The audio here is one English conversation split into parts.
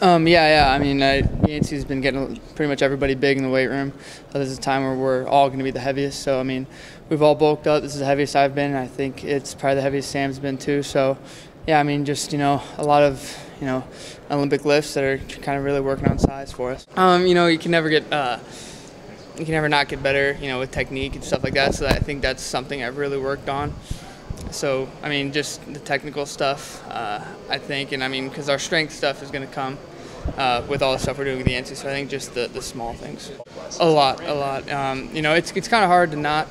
Yeah. I mean, Yancey's been getting pretty much everybody big in the weight room. So this is a time where we're all going to be the heaviest. So, I mean, we've all bulked up. This is the heaviest I've been. I think it's probably the heaviest Sam's been too. So, yeah, I mean, just, a lot of, Olympic lifts that are kind of really working on size for us. You can never get you can never not get better, with technique and stuff like that. So I think that's something I've really worked on. So, I mean, just the technical stuff, I think, and I mean, because our strength stuff is going to come with all the stuff we're doing with the Yancey. So I think just the small things. A lot. It's kind of hard to not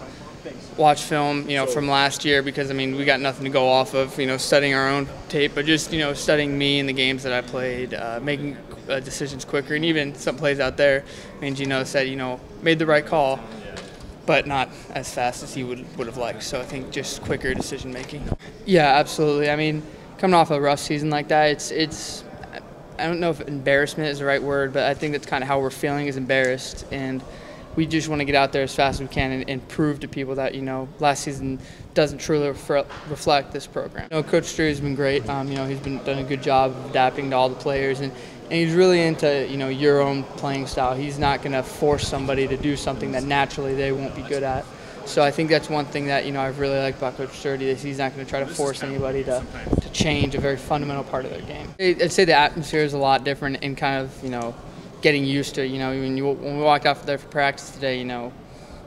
watch film, from last year because, I mean, we got nothing to go off of, studying our own tape, but just, studying me and the games that I played, making decisions quicker, and even some plays out there. I mean, Gino said, made the right call, but not as fast as he would have liked. So I think just quicker decision making. Yeah, absolutely. I mean, coming off a rough season like that, it's I don't know if embarrassment is the right word, but I think that's kind of how we're feeling, is embarrassed, and we just want to get out there as fast as we can and prove to people that last season doesn't truly reflect this program. Coach Drury has been great. He's done a good job of adapting to all the players, and he's really into your own playing style. He's not going to force somebody to do something that naturally they won't be good at. So I think that's one thing that I've really liked about Coach Drury, is he's not going to try to force anybody to change a very fundamental part of their game. I'd say the atmosphere is a lot different and kind of getting used to it. When we walked out there for practice today,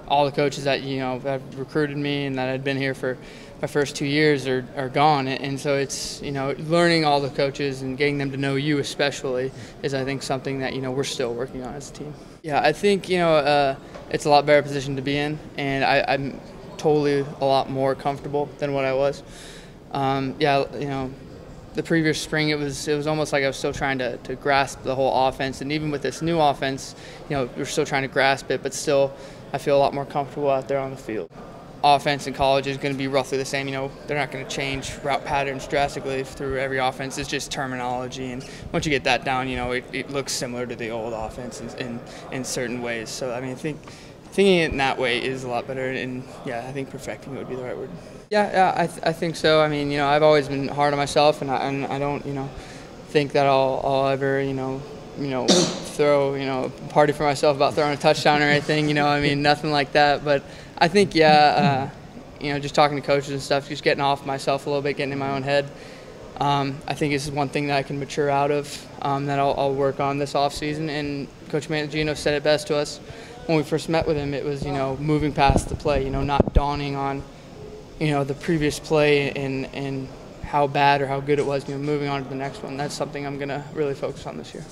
all the coaches that have recruited me and that had been here for my first 2 years are gone, and so it's learning all the coaches and getting them to know you especially is, I think, something that we're still working on as a team. Yeah, I think it's a lot better position to be in, and I'm totally a lot more comfortable than what I was. The previous spring, it was almost like I was still trying to grasp the whole offense, and even with this new offense, we're still trying to grasp it, but still I feel a lot more comfortable out there on the field. Offense in college is going to be roughly the same. They're not going to change route patterns drastically through every offense. It's just terminology, and once you get that down, it looks similar to the old offense in certain ways. So I mean, thinking it in that way is a lot better, and yeah, I think perfecting it would be the right word. Yeah, I think so. I mean, I've always been hard on myself, and I don't, think that I'll ever, throw, a party for myself about throwing a touchdown or anything. I mean, nothing like that. But I think, just talking to coaches and stuff, just getting off myself a little bit, getting in my own head. I think this is one thing that I can mature out of, that I'll work on this off season. And Coach Mangino said it best to us when we first met with him. It was, moving past the play, not dawning on the previous play and how bad or how good it was, moving on to the next one. That's something I'm going to really focus on this year.